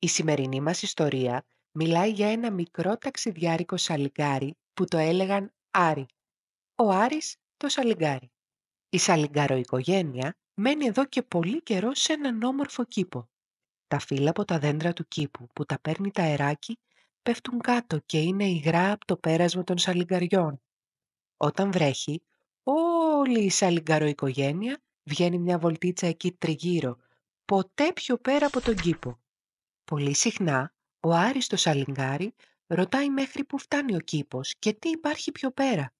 Η σημερινή μας ιστορία μιλάει για ένα μικρό ταξιδιάρικο σαλιγκάρι που το έλεγαν Άρη. Ο Άρης το σαλιγκάρι. Η σαλιγκαροοικογένεια μένει εδώ και πολύ καιρό σε έναν όμορφο κήπο. Τα φύλλα από τα δέντρα του κήπου που τα παίρνει τα αεράκι πέφτουν κάτω και είναι υγρά από το πέρασμα των σαλιγκαριών. Όταν βρέχει, όλη η σαλιγκαροοικογένεια βγαίνει μια βολτίτσα εκεί τριγύρω, ποτέ πιο πέρα από τον κήπο. Πολύ συχνά, ο Άρης το σαλιγκάρι ρωτάει μέχρι που φτάνει ο κήπος και τι υπάρχει πιο πέρα.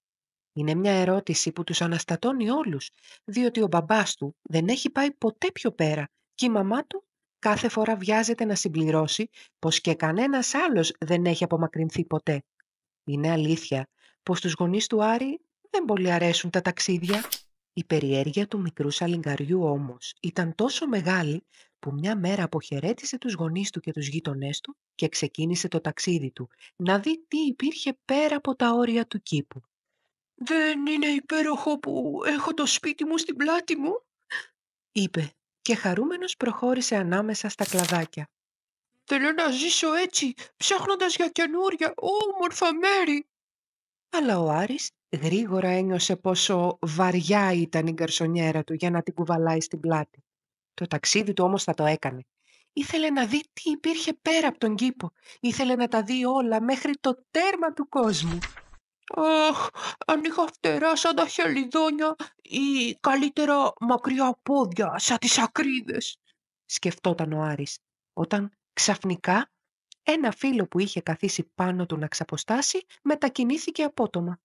Είναι μια ερώτηση που τους αναστατώνει όλους, διότι ο μπαμπάς του δεν έχει πάει ποτέ πιο πέρα και η μαμά του κάθε φορά βιάζεται να συμπληρώσει πως και κανένας άλλος δεν έχει απομακρυνθεί ποτέ. Είναι αλήθεια πως στους γονείς του Άρη δεν πολύ αρέσουν τα ταξίδια. Η περιέργεια του μικρού σαλιγκαριού όμως ήταν τόσο μεγάλη που μια μέρα αποχαιρέτησε τους γονείς του και τους γείτονές του και ξεκίνησε το ταξίδι του να δει τι υπήρχε πέρα από τα όρια του κήπου. «Δεν είναι υπέροχο που έχω το σπίτι μου στην πλάτη μου?» Είπε και χαρούμενος προχώρησε ανάμεσα στα κλαδάκια. «Θέλω να ζήσω έτσι, ψάχνοντας για καινούρια, όμορφα μέρη». Αλλά ο Άρης γρήγορα ένιωσε πόσο βαριά ήταν η γκαρσονιέρα του για να την κουβαλάει στην πλάτη. Το ταξίδι του όμως θα το έκανε. Ήθελε να δει τι υπήρχε πέρα από τον κήπο. Ήθελε να τα δει όλα μέχρι το τέρμα του κόσμου. «Αχ, αν είχα φτερά σαν τα χελιδόνια ή καλύτερα μακριά πόδια σαν τις ακρίδες», σκεφτόταν ο Άρης, όταν ξαφνικά ένα φύλλο που είχε καθίσει πάνω του να ξαποστάσει μετακινήθηκε απότομα.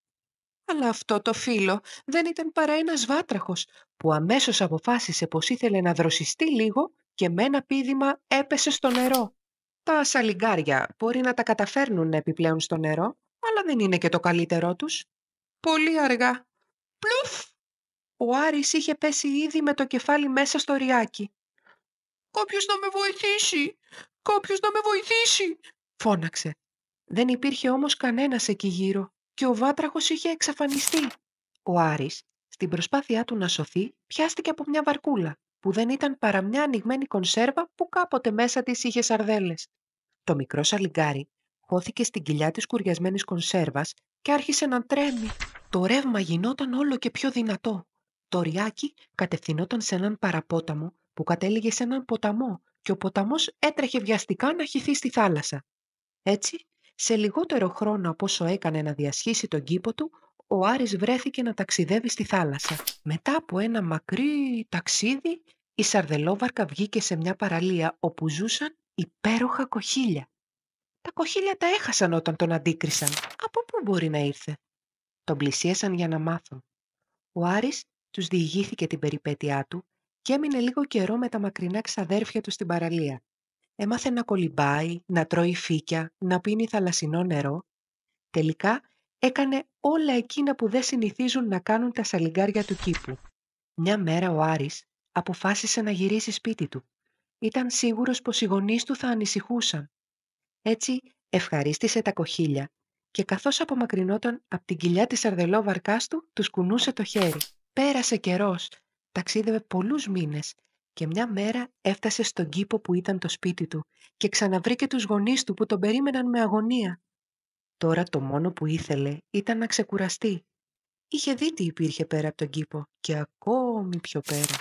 Αλλά αυτό το φύλλο δεν ήταν παρά ένας βάτραχος που αμέσως αποφάσισε πως ήθελε να δροσιστεί λίγο και με ένα πήδημα έπεσε στο νερό. Τα σαλιγκάρια μπορεί να τα καταφέρνουν να επιπλέουν στο νερό, αλλά δεν είναι και το καλύτερό τους. Πολύ αργά. Πλουφ! Ο Άρης είχε πέσει ήδη με το κεφάλι μέσα στο ριάκι. «Κάποιος να με βοηθήσει! Κάποιος να με βοηθήσει!» Φώναξε. Δεν υπήρχε όμως κανένας εκεί γύρω και ο βάτραχος είχε εξαφανιστεί. Ο Άρης, στην προσπάθειά του να σωθεί, πιάστηκε από μια βαρκούλα που δεν ήταν παρά μια ανοιγμένη κονσέρβα που κάποτε μέσα της είχε σαρδέλες. Το μικρό σαλιγκάρι χώθηκε στην κοιλιά της σκουριασμένης κονσέρβας και άρχισε να τρέμει. Το ρεύμα γινόταν όλο και πιο δυνατό. Το ριάκι κατευθυνόταν σε έναν παραπόταμο που κατέληγε σε έναν ποταμό και ο ποταμός έτρεχε βιαστικά να χυθεί στη θάλασσα. Έτσι, σε λιγότερο χρόνο από όσο έκανε να διασχίσει τον κήπο του, ο Άρης βρέθηκε να ταξιδεύει στη θάλασσα. Μετά από ένα μακρύ ταξίδι, η σαρδελόβαρκα βγήκε σε μια παραλία όπου ζούσαν υπέροχα κοχύλια. Τα κοχύλια τα έχασαν όταν τον αντίκρισαν. Από πού μπορεί να ήρθε? Τον πλησίασαν για να μάθουν. Ο Άρης τους διηγήθηκε την περιπέτειά του και έμεινε λίγο καιρό με τα μακρινά ξαδέρφια του στην παραλία. Έμαθε να κολυμπάει, να τρώει φύκια, να πίνει θαλασσινό νερό. Τελικά έκανε όλα εκείνα που δεν συνηθίζουν να κάνουν τα σαλιγκάρια του κήπου. Μια μέρα ο Άρης αποφάσισε να γυρίσει σπίτι του. Ήταν σίγουρος πως οι γονείς του θα ανησυχούσαν. Έτσι ευχαρίστησε τα κοχύλια και καθώς απομακρυνόταν από την κοιλιά της σαρδελόβαρκάς του, τους κουνούσε το χέρι. Πέρασε καιρός, ταξίδευε πολλούς μήνες και μια μέρα έφτασε στον κήπο που ήταν το σπίτι του και ξαναβρήκε τους γονείς του που τον περίμεναν με αγωνία. Τώρα το μόνο που ήθελε ήταν να ξεκουραστεί. Είχε δει τι υπήρχε πέρα από τον κήπο και ακόμη πιο πέρα.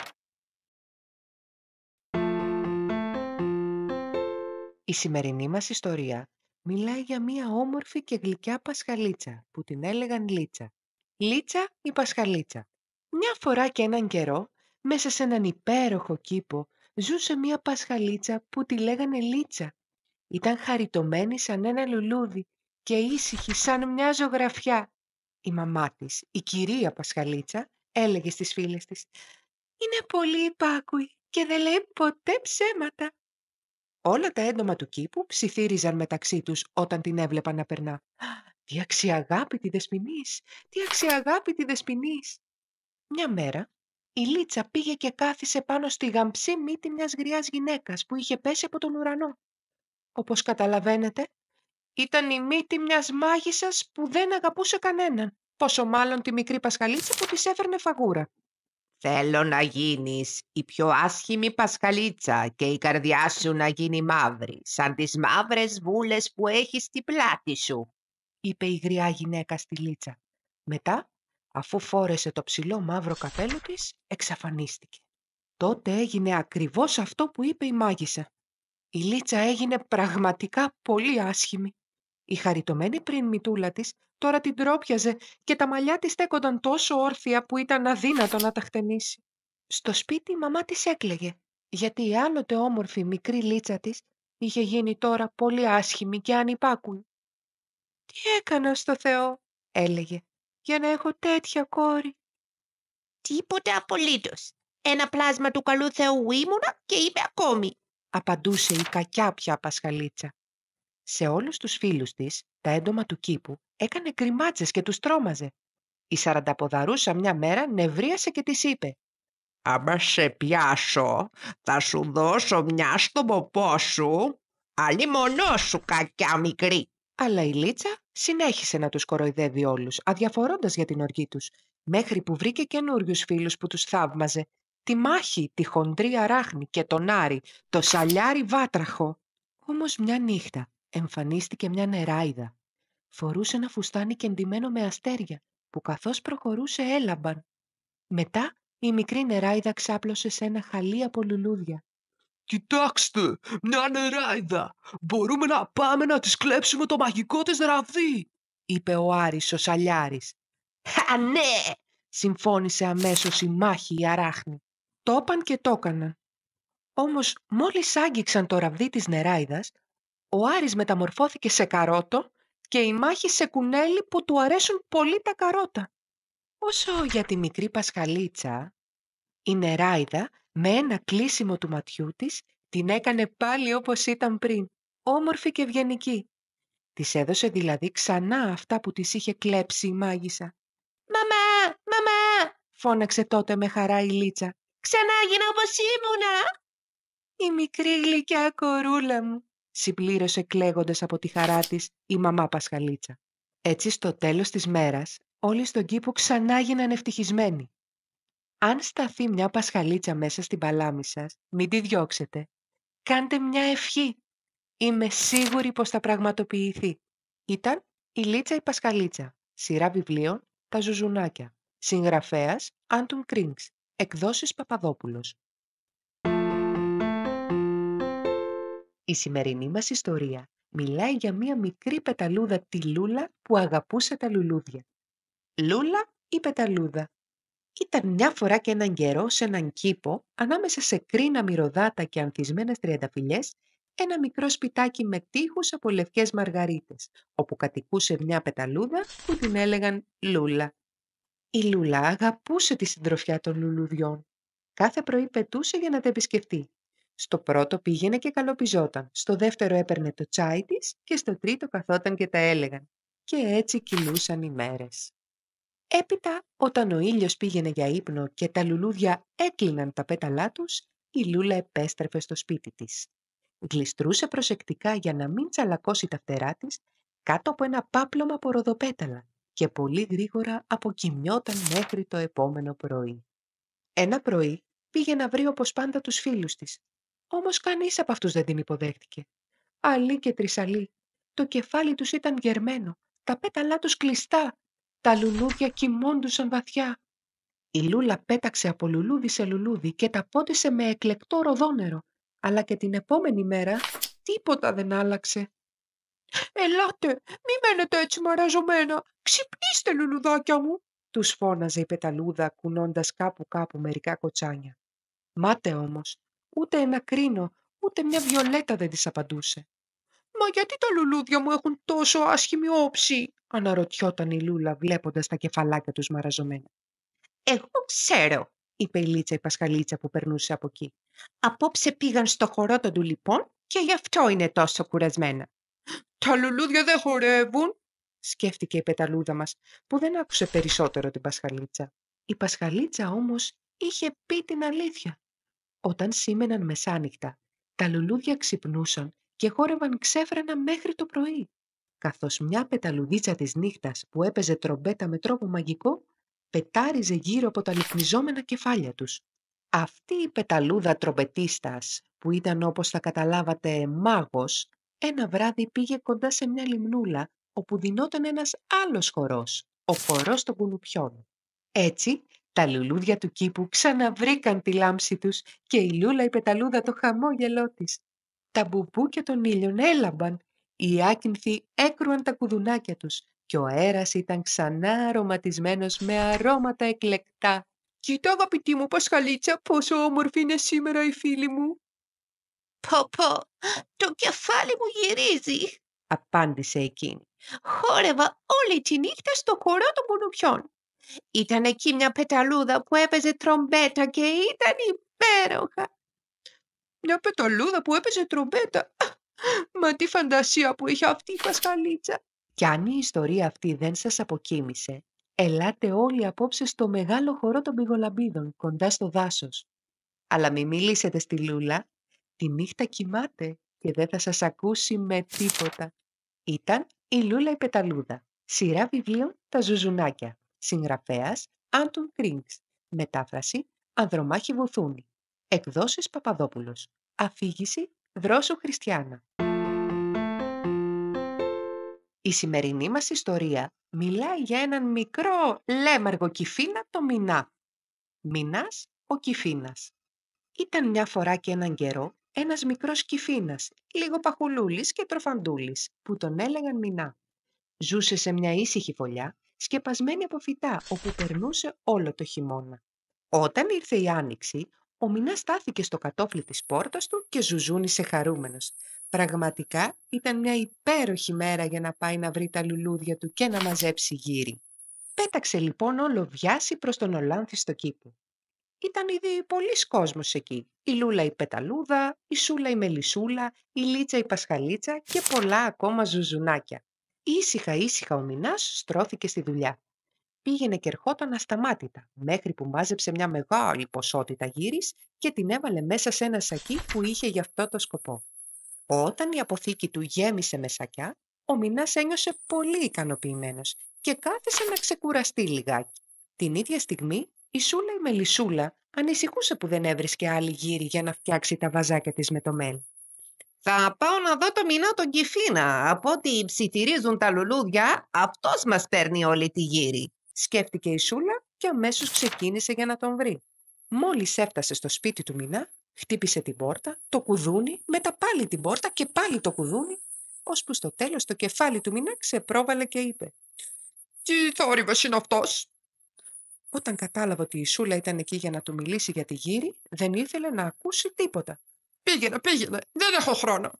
Η σημερινή μας ιστορία μιλάει για μία όμορφη και γλυκιά πασχαλίτσα που την έλεγαν Λίτσα. Λίτσα η πασχαλίτσα. Μια φορά και έναν καιρό, μέσα σε έναν υπέροχο κήπο, ζούσε μία πασχαλίτσα που τη λέγανε Λίτσα. Ήταν χαριτωμένη σαν ένα λουλούδι και ήσυχη σαν μια ζωγραφιά. Η μαμά της, η κυρία Πασχαλίτσα, έλεγε στις φίλες της «Είναι πολύ υπάκουη και δεν λέει ποτέ ψέματα». Όλα τα έντομα του κήπου ψιθύριζαν μεταξύ τους όταν την έβλεπαν να περνά. «Τι αξιαγάπητη δεσποινής! Τι αξιαγάπητη δεσποινής!» Μια μέρα, η Λίτσα πήγε και κάθισε πάνω στη γαμψή μύτη μιας γριάς γυναίκας που είχε πέσει από τον ουρανό. Όπως καταλαβαίνετε, ήταν η μύτη μιας μάγισσας που δεν αγαπούσε κανέναν, πόσο μάλλον τη μικρή Πασχαλίτσα που της έφερνε φαγούρα. Θέλω να γίνεις η πιο άσχημη πασχαλίτσα και η καρδιά σου να γίνει μαύρη, σαν τις μαύρες βούλες που έχεις στην πλάτη σου», είπε η γριά γυναίκα στη Λίτσα. Μετά, αφού φόρεσε το ψηλό μαύρο καπέλο της, εξαφανίστηκε. Τότε έγινε ακριβώς αυτό που είπε η μάγισσα. Η Λίτσα έγινε πραγματικά πολύ άσχημη. Η χαριτωμένη πριν μητούλα της τώρα την τρόπιαζε και τα μαλλιά της στέκονταν τόσο όρθια που ήταν αδύνατο να τα χτενίσει. Στο σπίτι η μαμά της έκλαιγε, γιατί η άλλοτε όμορφη μικρή Λίτσα της είχε γίνει τώρα πολύ άσχημη και ανυπάκουη. «Τι έκανα στο Θεό», έλεγε, «για να έχω τέτοια κόρη?» «Τίποτε απολύτως. Ένα πλάσμα του καλού Θεού ήμουνα και είπε ακόμη», απαντούσε η κακιά πια πασχαλίτσα. Σε όλους τους φίλους της, τα έντομα του κήπου έκανε γκριμάτσες και τους τρόμαζε. Η Σαρανταποδαρούσα μια μέρα νευρίασε και της είπε: «Άμα σε πιάσω, θα σου δώσω μια στο ποπό σου, «Αλλήμονό σου, κακιά μικρή». Αλλά η Λίτσα συνέχισε να τους κοροϊδεύει όλους, αδιαφορώντας για την οργή τους, μέχρι που βρήκε καινούριους φίλους που τους θαύμαζε. Τη Μάχη, τη χοντρή Αράχνη και τον Άρη, το Σαλιάρι Βάτραχο. Όμως μια νύχτα εμφανίστηκε μια νεράιδα. Φορούσε ένα φουστάνι κεντυμένο με αστέρια, που καθώς προχωρούσε έλαμπαν. Μετά η μικρή νεράιδα ξάπλωσε σε ένα χαλί από λουλούδια. «Κοιτάξτε, μια νεράιδα! Μπορούμε να πάμε να της κλέψουμε το μαγικό της ραβδί», είπε ο Άρης ο Σαλιάρης. «Α, ναι», συμφώνησε αμέσως η Μάχη η Αράχνη. Το είπαν και το έκαναν. Όμως μόλις άγγιξαν το ραβδί της νεράιδας, ο Άρης μεταμορφώθηκε σε καρότο και η Μάχη σε κουνέλι που του αρέσουν πολύ τα καρότα. Όσο για τη μικρή πασχαλίτσα, η νεράιδα με ένα κλείσιμο του ματιού της την έκανε πάλι όπως ήταν πριν, όμορφη και ευγενική. Της έδωσε δηλαδή ξανά αυτά που της είχε κλέψει η μάγισσα. «Μαμά, μαμά», φώναξε τότε με χαρά η Λίτσα. «ξανά γίνα όπως ήμουνα». «Η μικρή γλυκιά κορούλα μου», συμπλήρωσε κλαίγοντας από τη χαρά της η μαμά Πασχαλίτσα. Έτσι στο τέλος της μέρας όλοι στον κήπο ξανά γίναν ευτυχισμένοι. Αν σταθεί μια Πασχαλίτσα μέσα στην παλάμη σας, μην τη διώξετε. Κάντε μια ευχή. Είμαι σίγουρη πως θα πραγματοποιηθεί. Ήταν η Λίτσα η Πασχαλίτσα. Σειρά βιβλίων «Τα Ζουζουνάκια». Συγγραφέας Άντων Κρίνξ. Εκδόσεις Παπαδόπουλος. Η σημερινή μας ιστορία μιλάει για μία μικρή πεταλούδα, τη Λούλα, που αγαπούσε τα λουλούδια. Λούλα ή πεταλούδα? Ήταν μια φορά και έναν καιρό σε έναν κήπο, ανάμεσα σε κρίνα μυρωδάτα και ανθισμένες τριανταφυλλιές, ένα μικρό σπιτάκι με τοίχους από λευκές μαργαρίτες, όπου κατοικούσε μια πεταλούδα που την έλεγαν Λούλα. Η Λούλα αγαπούσε τη συντροφιά των λουλουδιών. Κάθε πρωί πετούσε για να τα επισκεφτεί. Στο πρώτο πήγαινε και καλοπιζόταν, στο δεύτερο έπαιρνε το τσάι της και στο τρίτο καθόταν και τα έλεγαν. Και έτσι κυλούσαν οι μέρες. Έπειτα, όταν ο ήλιος πήγαινε για ύπνο και τα λουλούδια έκλειναν τα πέταλά τους, η Λούλα επέστρεφε στο σπίτι της. Γλιστρούσε προσεκτικά για να μην τσαλακώσει τα φτερά της κάτω από ένα πάπλωμα από ροδοπέταλα και πολύ γρήγορα αποκοιμιόταν μέχρι το επόμενο πρωί. Ένα πρωί πήγε να βρει όπως πάντα τους φίλους της. Όμως κανείς από αυτούς δεν την υποδέχτηκε. Αλή και τρισαλή. Το κεφάλι τους ήταν γερμένο, τα πέταλά τους κλειστά, τα λουλούδια κοιμώντουσαν βαθιά. Η Λούλα πέταξε από λουλούδι σε λουλούδι και τα πότισε με εκλεκτό ροδόνερο, αλλά και την επόμενη μέρα τίποτα δεν άλλαξε. «Ελάτε, μη μένετε έτσι μαραζωμένα, ξυπνήστε λουλουδάκια μου», τους φώναζε η πεταλούδα κουνώντας κάπου μερικά κοτσάνια. Μάται όμως, ούτε ένα κρίνο, ούτε μια βιολέτα δεν της απαντούσε. «Μα γιατί τα λουλούδια μου έχουν τόσο άσχημη όψη?» αναρωτιόταν η Λούλα βλέποντας τα κεφαλάκια τους μαραζωμένα. «Εγώ ξέρω», είπε η Λίτσα η Πασχαλίτσα που περνούσε από εκεί. «απόψε πήγαν στο χορότο του λοιπόν και γι' αυτό είναι τόσο κουρασμένα». «Τα λουλούδια δεν χορεύουν», σκέφτηκε η πεταλούδα μας, που δεν άκουσε περισσότερο την Πασχαλίτσα. Η Πασχαλίτσα όμως είχε πει την αλήθεια. Όταν σήμαιναν μεσάνυχτα, τα λουλούδια ξυπνούσαν και χόρευαν ξέφρενα μέχρι το πρωί, καθώς μια πεταλουδίτσα της νύχτας που έπαιζε τρομπέτα με τρόπο μαγικό πετάριζε γύρω από τα λυκνιζόμενα κεφάλια τους. Αυτή η πεταλούδα τρομπετίστας, που ήταν όπως θα καταλάβατε μάγος, ένα βράδυ πήγε κοντά σε μια λιμνούλα όπου δινόταν ένας άλλος χορός, ο χορός των κουνουπιών. Έτσι, τα λουλούδια του κήπου ξαναβρήκαν τη λάμψη τους και η Λούλα η πεταλούδα το χαμόγελό της. Τα μπουμπούκια των ήλιων έλαμπαν, οι άκυνθοι έκρουαν τα κουδουνάκια τους και ο αέρας ήταν ξανά αρωματισμένος με αρώματα εκλεκτά. Κοίτα, αγαπητή μου Πασχαλίτσα, πόσο όμορφη είναι σήμερα η φίλη μου. Πω πω, το κεφάλι μου γυρίζει, απάντησε εκείνη. Χόρευα όλη τη νύχτα στο χορό των κουνουπιών. Ήταν εκεί μια πεταλούδα που έπαιζε τρομπέτα και ήταν υπέροχα. Μια πεταλούδα που έπαιζε τρομπέτα. Μα τι φαντασία που είχε αυτή η Πασχαλίτσα. Κι αν η ιστορία αυτή δεν σας αποκοίμησε, ελάτε όλοι απόψε στο μεγάλο χορό των πηγολαμπίδων, κοντά στο δάσος. Αλλά μη μιλήσετε στη Λούλα, τη νύχτα κοιμάται και δεν θα σας ακούσει με τίποτα. Ήταν η Λούλα η Πεταλούδα, σειρά βιβλίων «Τα Ζουζουνάκια», συγγραφέας Άντων Κρίνγκς, μετάφραση Ανδρομάχη Βουθούνη, εκδόσεις Παπαδόπουλος, αφήγηση Δρόσου Χριστιάνα. Η σημερινή μας ιστορία μιλάει για έναν μικρό λέμαργο κυφίνα, το Μινά. Μινάς ο Κυφίνας. Ήταν μια φορά και έναν καιρό ένας μικρός κυφίνας, λίγο παχουλούλης και τροφαντούλης, που τον έλεγαν Μινά. Ζούσε σε μια ήσυχη φωλιά, σκεπασμένη από φυτά, όπου περνούσε όλο το χειμώνα. Όταν ήρθε η άνοιξη, ο Μινάς στάθηκε στο κατόφλι της πόρτας του και ζουζούνισε χαρούμενος. Πραγματικά ήταν μια υπέροχη μέρα για να πάει να βρει τα λουλούδια του και να μαζέψει γύρι. Πέταξε λοιπόν όλο βιάση προς τον ολάνθιστο κήπο. Ήταν ήδη πολλής κόσμος εκεί. Η Λούλα η Πεταλούδα, η Σούλα η Μελισσούλα, η Λίτσα η Πασχαλίτσα και πολλά ακόμα ζουζουνάκια. Ήσυχα ο Μινάς στρώθηκε στη δουλειά. Πήγαινε και ερχόταν ασταμάτητα, μέχρι που μάζεψε μια μεγάλη ποσότητα γύρις και την έβαλε μέσα σε ένα σακί που είχε για αυτό το σκοπό. Όταν η αποθήκη του γέμισε με σακιά, ο Μινάς ένιωσε πολύ ικανοποιημένος και κάθισε να ξεκουραστεί λιγάκι. Την ίδια στιγμή, η Σούλα η Μελισσούλα ανησυχούσε που δεν έβρισκε άλλη γύρι για να φτιάξει τα βαζάκια της με το μέλ. Θα πάω να δω το Μινά τον Κυφίνα. Από ό,τι ψιθυρίζουν τα λουλούδια, αυτός μας παίρνει όλη τη γύρι, σκέφτηκε η Σούλα και αμέσως ξεκίνησε για να τον βρει. Μόλις έφτασε στο σπίτι του Μινά, χτύπησε την πόρτα, το κουδούνι, μετά πάλι την πόρτα και πάλι το κουδούνι, ώσπου στο τέλος το κεφάλι του Μινά ξεπρόβαλε και είπε: Τι θόρυβος είναι αυτός? Όταν κατάλαβε ότι η Σούλα ήταν εκεί για να του μιλήσει για τη γύρι, δεν ήθελε να ακούσει τίποτα. Πήγαινε, δεν έχω χρόνο,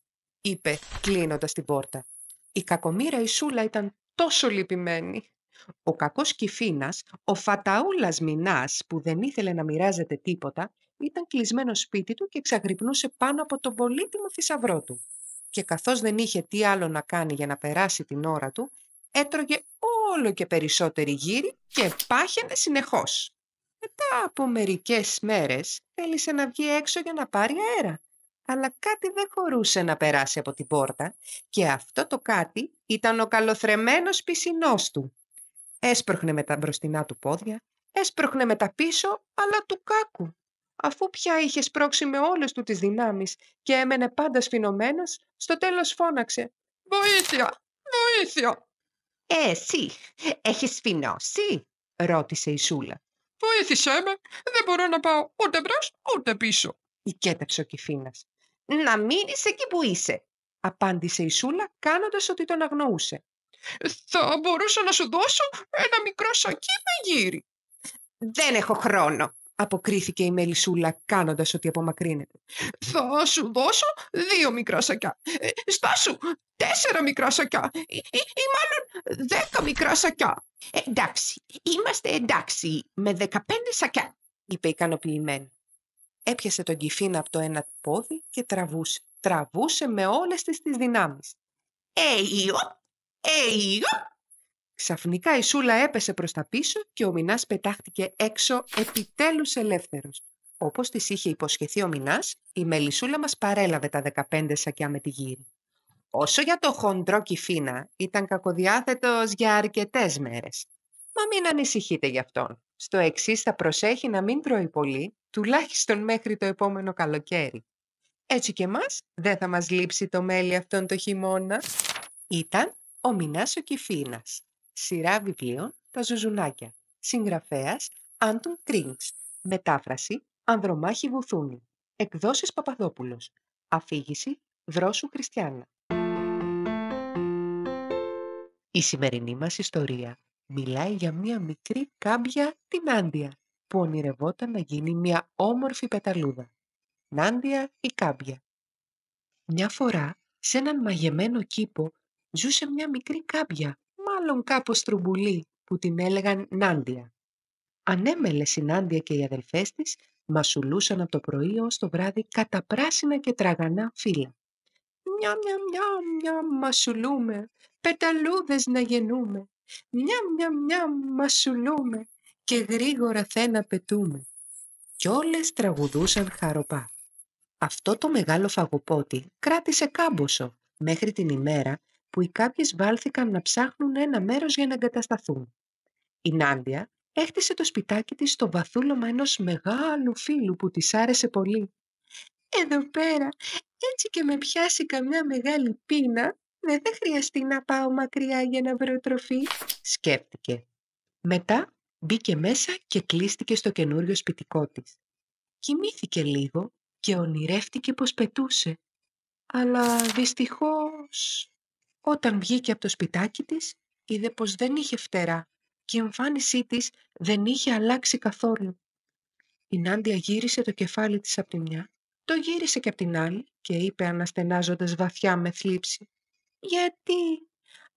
είπε κλείνοντας την πόρτα. Η κακομοίρα η Σούλα ήταν τόσο λυπημένη. Ο κακός Κυφίνας, ο φαταούλας Μινάς που δεν ήθελε να μοιράζεται τίποτα, ήταν κλεισμένο σπίτι του και ξαγρυπνούσε πάνω από τον πολύτιμο θησαυρό του. Και καθώς δεν είχε τι άλλο να κάνει για να περάσει την ώρα του, έτρωγε όλο και περισσότερη γύρι και πάχαινε συνεχώς. Μετά από μερικές μέρες θέλησε να βγει έξω για να πάρει αέρα, αλλά κάτι δεν χωρούσε να περάσει από την πόρτα και αυτό το κάτι ήταν ο καλοθρεμμένος πισινός του. Έσπρωχνε με τα μπροστινά του πόδια, έσπρωχνε με τα πίσω, αλλά του κάκου. Αφού πια είχε σπρώξει με όλες του τις δυνάμεις και έμενε πάντα σφινωμένος, στο τέλος φώναξε: Βοήθεια! Εσύ έχεις σφινώσει? ρώτησε η Σούλα. Βοήθησέ με, δεν μπορώ να πάω ούτε μπρος ούτε πίσω, οικέτεψε ο Κυφίνας. Να μείνεις εκεί που είσαι, απάντησε η Σούλα κάνοντας ότι τον αγνοούσε. Θα μπορούσα να σου δώσω ένα μικρό σακί με γύρι. Δεν έχω χρόνο, αποκρίθηκε η Μελισσούλα κάνοντας ότι απομακρύνεται. Θα σου δώσω 2 μικρά σακιά. Στάσου 4 μικρά σακιά ή μάλλον 10 μικρά σακιά. Εντάξει, είμαστε εντάξει με 15 σακιά, είπε ικανοποιημένη. Έπιασε τον Κυφίνα από το ένα πόδι και τραβούσε με όλες τις δυνάμεις. Ξαφνικά η Σούλα έπεσε προς τα πίσω και ο Μινάς πετάχτηκε έξω επιτέλους ελεύθερος. Όπως της είχε υποσχεθεί ο Μινάς, η Μελισσούλα μας παρέλαβε τα 15 σακιά με τη γύρι. Όσο για το χοντρό Κυφίνα, ήταν κακοδιάθετος για αρκετές μέρες. Μα μην ανησυχείτε γι' αυτόν. Στο εξής θα προσέχει να μην τρώει πολύ, τουλάχιστον μέχρι το επόμενο καλοκαίρι. Έτσι και μας δεν θα μας λείψει το μέλι αυτόν το χειμώνα. Ήταν ο Μινάς ο Κυφίνας. Σειρά βιβλίων «Τα Ζουζουνάκια». Συγγραφέας Άντων Κρίγκς. Μετάφραση Ανδρομάχη Βουθούνη. Εκδόσεις Παπαδόπουλος. Αφήγηση Δρόσου Χριστιάνα. Η σημερινή μας ιστορία μιλάει για μία μικρή κάμπια, την Νάντια, που ονειρευόταν να γίνει μία όμορφη πεταλούδα. Νάντια η κάμπια. Μια φορά, σε έναν μαγεμένο κήπο, ζούσε μια μικρή κάμπια, μάλλον κάπως στρουμπουλή, που την έλεγαν Νάντια. Ανέμελες η Νάντια και οι αδελφές της μασουλούσαν από το πρωί ως το βράδυ κατά πράσινα και τραγανά φύλλα. Μια, μια, μια, μια, μασουλούμε, πεταλούδες να γεννούμε. Μια, μια, μια, μασουλούμε και γρήγορα θένα πετούμε. Κι όλες τραγουδούσαν χαροπά. Αυτό το μεγάλο φαγοπότη κράτησε κάμποσο μέχρι την ημέρα που οι κάποιες βάλθηκαν να ψάχνουν ένα μέρος για να εγκατασταθούν. Η Νάντια έχτισε το σπιτάκι της στο βαθούλωμα ενός μεγάλου φύλλου που της άρεσε πολύ. «Εδώ πέρα, έτσι και με πιάσει καμιά μεγάλη πείνα, δεν θα χρειαστεί να πάω μακριά για να βρω τροφή», σκέφτηκε. Μετά μπήκε μέσα και κλείστηκε στο καινούριο σπιτικό της. Κοιμήθηκε λίγο και ονειρεύτηκε πως πετούσε. Αλλά δυστυχώς, όταν βγήκε από το σπιτάκι της, είδε πως δεν είχε φτερά και η εμφάνισή της δεν είχε αλλάξει καθόλου. Η Νάντια γύρισε το κεφάλι της από τη μια, το γύρισε και από την άλλη και είπε αναστενάζοντας βαθιά με θλίψη: «Γιατί,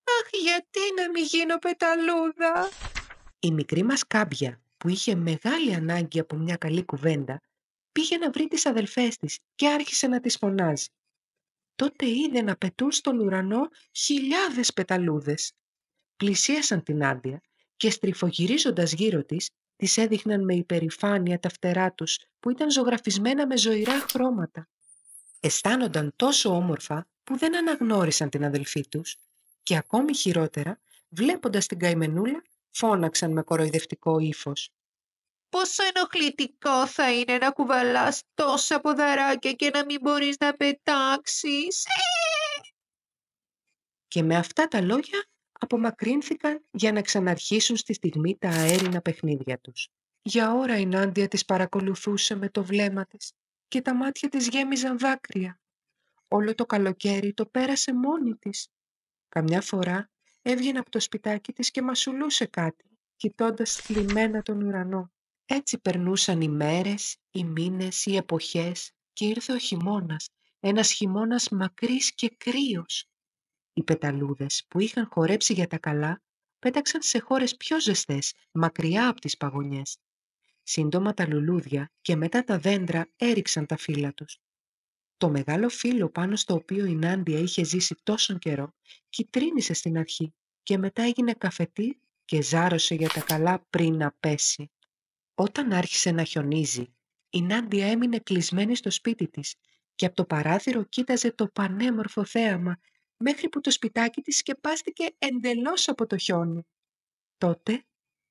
αχ, γιατί να μην γίνω πεταλούδα?» Η μικρή μας κάμπια, που είχε μεγάλη ανάγκη από μια καλή κουβέντα, πήγε να βρει τις αδελφές της και άρχισε να τις φωνάζει. Τότε είδε να πετούν στον ουρανό χιλιάδες πεταλούδες. Πλησίασαν την Νάντια και στριφογυρίζοντας γύρω της, τις έδειχναν με υπερηφάνεια τα φτερά τους που ήταν ζωγραφισμένα με ζωηρά χρώματα. Αισθάνονταν τόσο όμορφα που δεν αναγνώρισαν την αδελφή τους και ακόμη χειρότερα, βλέποντας την καημενούλα, φώναξαν με κοροϊδευτικό ύφος: Πόσο ενοχλητικό θα είναι να κουβαλάς τόσα ποδαράκια και να μην μπορείς να πετάξεις. Και με αυτά τα λόγια απομακρύνθηκαν για να ξαναρχίσουν στη στιγμή τα αέρινα παιχνίδια τους. Για ώρα η Νάντια τις παρακολουθούσε με το βλέμμα της και τα μάτια της γέμιζαν δάκρυα. Όλο το καλοκαίρι το πέρασε μόνη της. Καμιά φορά έβγαινε από το σπιτάκι της και μασουλούσε κάτι, κοιτώντας θλιμμένα τον ουρανό. Έτσι περνούσαν οι μέρες, οι μήνες, οι εποχές και ήρθε ο χειμώνας, ένας χειμώνας μακρύς και κρύος. Οι πεταλούδες που είχαν χορέψει για τα καλά πέταξαν σε χώρες πιο ζεστές, μακριά από τις παγωνιές. Σύντομα τα λουλούδια και μετά τα δέντρα έριξαν τα φύλλα τους. Το μεγάλο φύλλο πάνω στο οποίο η Νάντια είχε ζήσει τόσον καιρό κυτρίνησε στην αρχή και μετά έγινε καφετή και ζάρωσε για τα καλά πριν να πέσει. Όταν άρχισε να χιονίζει, η Νάντια έμεινε κλεισμένη στο σπίτι της και από το παράθυρο κοίταζε το πανέμορφο θέαμα μέχρι που το σπιτάκι της σκεπάστηκε εντελώς από το χιόνι. Τότε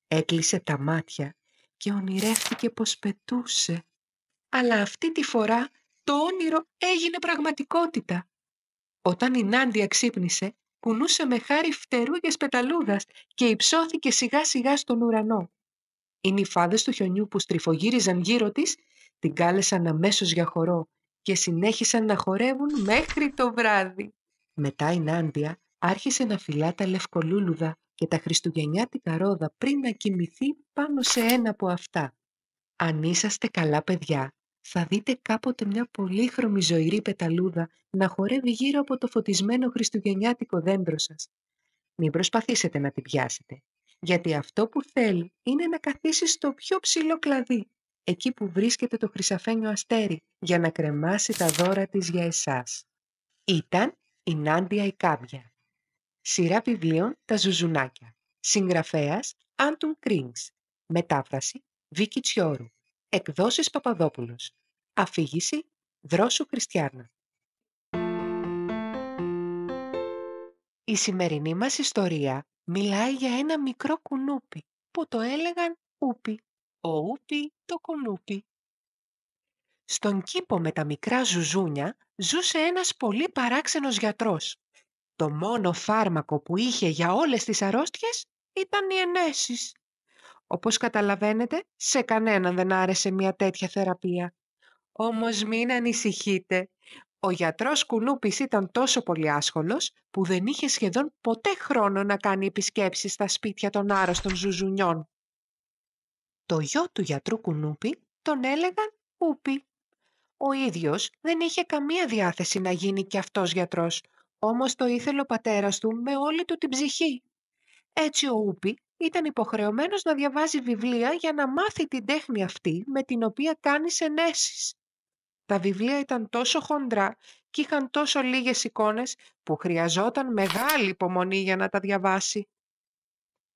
έκλεισε τα μάτια και ονειρεύτηκε πως πετούσε. Αλλά αυτή τη φορά το όνειρο έγινε πραγματικότητα. Όταν η Νάντια ξύπνησε, κουνούσε με χάρη φτερούγες πεταλούδας και υψώθηκε σιγά σιγά στον ουρανό. Οι νυφάδες του χιονιού που στριφογύριζαν γύρω της την κάλεσαν αμέσως για χορό και συνέχισαν να χορεύουν μέχρι το βράδυ. Μετά η Νάντια άρχισε να φυλά τα λευκολούλουδα και τα χριστουγεννιάτικα ρόδα πριν να κοιμηθεί πάνω σε ένα από αυτά. Αν είσαστε καλά παιδιά, θα δείτε κάποτε μια πολύχρωμη ζωηρή πεταλούδα να χορεύει γύρω από το φωτισμένο χριστουγεννιάτικο δέντρο σας. Μην προσπαθήσετε να την πιάσετε, γιατί αυτό που θέλει είναι να καθίσει στο πιο ψηλό κλαδί, εκεί που βρίσκεται το χρυσαφένιο αστέρι, για να κρεμάσει τα δώρα της για εσάς. Ήταν η Νάντια η κάμπια. Σειρά βιβλίων «Τα Ζουζουνάκια». Συγγραφέας Άντων Κρίγκς. Μετάφραση Βίκη Τσιόρου. Εκδόσεις Παπαδόπουλος. Αφήγηση Δρόσου Χριστιάνα. Η σημερινή μας ιστορία μιλάει για ένα μικρό κουνούπι που το έλεγαν Ούπι. Ο Ούπι το κουνούπι. Στον κήπο με τα μικρά ζουζούνια ζούσε ένας πολύ παράξενος γιατρός. Το μόνο φάρμακο που είχε για όλες τις αρρώστιες ήταν οι ενέσεις. Όπως καταλαβαίνετε, σε κανέναν δεν άρεσε μια τέτοια θεραπεία. Όμως μην ανησυχείτε. Ο γιατρός Κουνούπης ήταν τόσο πολύ άσχολος που δεν είχε σχεδόν ποτέ χρόνο να κάνει επισκέψεις στα σπίτια των άρρωστων ζουζουνιών. Το γιο του γιατρού Κουνούπη τον έλεγαν Ούπι. Ο ίδιος δεν είχε καμία διάθεση να γίνει κι αυτός γιατρός, όμως το ήθελε ο πατέρας του με όλη του την ψυχή. Έτσι ο Ούπι ήταν υποχρεωμένος να διαβάζει βιβλία για να μάθει την τέχνη αυτή με την οποία κάνεις ενέσεις. Τα βιβλία ήταν τόσο χοντρά και είχαν τόσο λίγες εικόνες που χρειαζόταν μεγάλη υπομονή για να τα διαβάσει.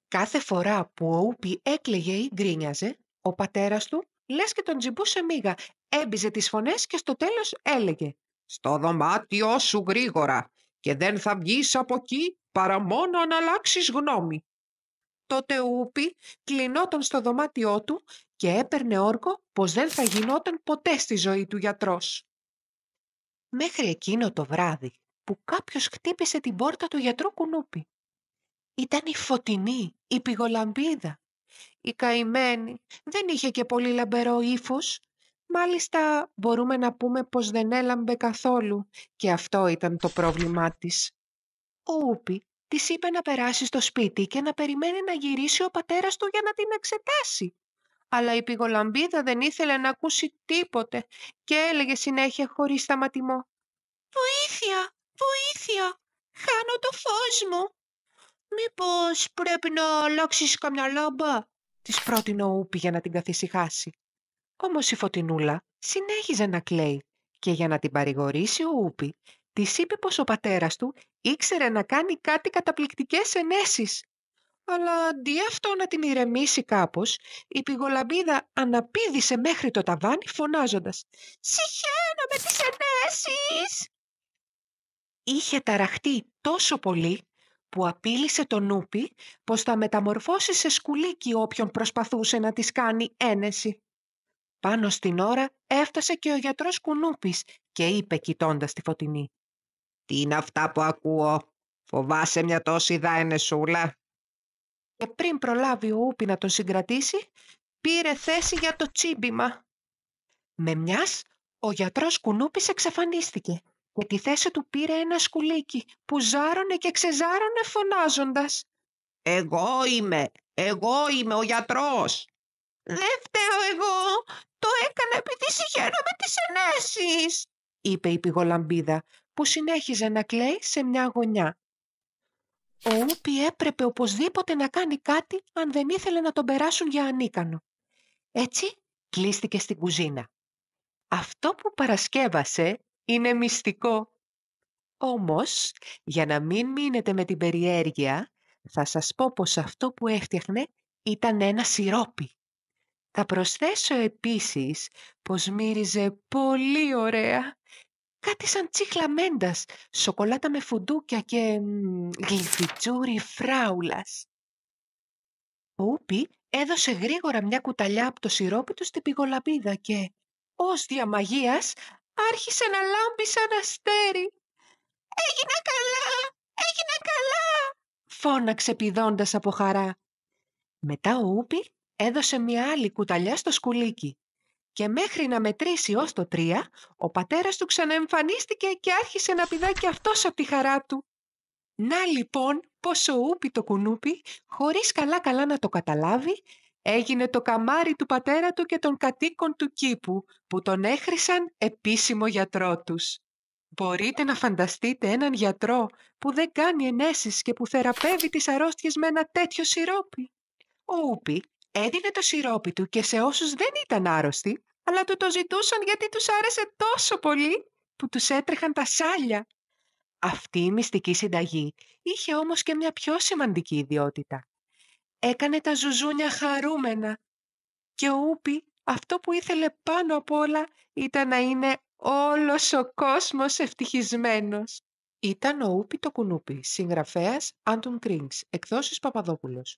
Κάθε φορά που ο Ούπι έκλαιγε ή γκρίνιαζε, ο πατέρας του, λες και τον τζιμπούσε μίγα, έμπιζε τις φωνές και στο τέλος έλεγε «Στο δωμάτιό σου γρήγορα και δεν θα βγεις από εκεί παρά μόνο αν αλλάξεις γνώμη». Τότε ο Ούπι κλεινόταν στο δωμάτιό του και έπαιρνε όρκο πως δεν θα γινόταν ποτέ στη ζωή του γιατρός. Μέχρι εκείνο το βράδυ που κάποιος χτύπησε την πόρτα του γιατρού Κουνούπη. Ήταν η Φωτεινή, η πηγολαμπίδα. Η καημένη δεν είχε και πολύ λαμπερό ύφος. Μάλιστα μπορούμε να πούμε πως δεν έλαμπε καθόλου και αυτό ήταν το πρόβλημά της. Ο Ούπι της είπε να περάσει στο σπίτι και να περιμένει να γυρίσει ο πατέρας του για να την εξετάσει. Αλλά η πηγολαμπίδα δεν ήθελε να ακούσει τίποτε και έλεγε συνέχεια χωρίς σταματημό «Βοήθεια, βοήθεια, χάνω το φως μου». «Μήπως πρέπει να αλλάξεις καμιά λάμπα», της πρότεινε ο Ούπι για να την καθησυχάσει. Όμως η Φωτεινούλα συνέχιζε να κλαίει και για να την παρηγορήσει ο Ούπι της είπε πως ο πατέρας του ήξερε να κάνει κάτι καταπληκτικές ενέσεις. Αλλά αντί αυτό να την ηρεμήσει κάπως, η πηγολαμπίδα αναπήδησε μέχρι το ταβάνι φωνάζοντας «Συχαίνω με τις ενέσεις!» Είχε ταραχτεί τόσο πολύ που απείλησε τον Ούπι πως θα μεταμορφώσει σε σκουλίκι όποιον προσπαθούσε να της κάνει ένεση. Πάνω στην ώρα έφτασε και ο γιατρός Κουνούπης και είπε κοιτώντας τη Φωτεινή «Τι είναι αυτά που ακούω, φοβάσαι μια τόση δάενεσούλα?» Και πριν προλάβει ο Ούπι να τον συγκρατήσει, πήρε θέση για το τσίμπημα. Με μιας, ο γιατρός Κουνούπης εξαφανίστηκε και τη θέση του πήρε ένα σκουλίκι που ζάρωνε και ξεζάρωνε φωνάζοντας Εγώ είμαι ο γιατρός». «Δεν φταίω εγώ, το έκανα επειδή συχαίνω με τις ενέσεις», είπε η πηγολαμπίδα που συνέχιζε να κλαίει σε μια γωνιά. Ο Ούπι έπρεπε οπωσδήποτε να κάνει κάτι αν δεν ήθελε να τον περάσουν για ανίκανο. Έτσι κλείστηκε στην κουζίνα. Αυτό που παρασκεύασε είναι μυστικό. Όμως, για να μην μείνετε με την περιέργεια, θα σας πω πως αυτό που έφτιαχνε ήταν ένα σιρόπι. Θα προσθέσω επίσης πως μύριζε πολύ ωραία. Κάτι σαν τσίχλα μέντας, σοκολάτα με φουντούκια και γλυφιτζούρι φράουλας. Ο Ούπι έδωσε γρήγορα μια κουταλιά από το σιρόπι του στην πηγολαμπίδα και, ως δια μαγείας, άρχισε να λάμπει σαν αστέρι. «Έγινε καλά! Έγινε καλά!» φώναξε πηδώντας από χαρά. Μετά ο Ούπι έδωσε μια άλλη κουταλιά στο σκουλίκι και μέχρι να μετρήσει ως το 3, ο πατέρας του ξαναεμφανίστηκε και άρχισε να πηδάει και αυτός από τη χαρά του. Να λοιπόν πως ο Ούπι το κουνούπι, χωρίς καλά να το καταλάβει, έγινε το καμάρι του πατέρα του και των κατοίκων του κήπου, που τον έχρισαν επίσημο γιατρό τους. Μπορείτε να φανταστείτε έναν γιατρό που δεν κάνει ενέσεις και που θεραπεύει τις αρρώστιες με ένα τέτοιο σιρόπι? Ο Ούπι έδινε το σιρόπι του και σε όσους δεν ήταν άρρωστοι, αλλά του το ζητούσαν γιατί τους άρεσε τόσο πολύ που τους έτρεχαν τα σάλια. Αυτή η μυστική συνταγή είχε όμως και μια πιο σημαντική ιδιότητα. Έκανε τα ζουζούνια χαρούμενα και ο Ούπι αυτό που ήθελε πάνω απ' όλα ήταν να είναι όλος ο κόσμος ευτυχισμένος. Ήταν ο Ούπι το κουνούπι, συγγραφέας Άντων Κρίνγκς, εκδόσεις Παπαδόπουλος.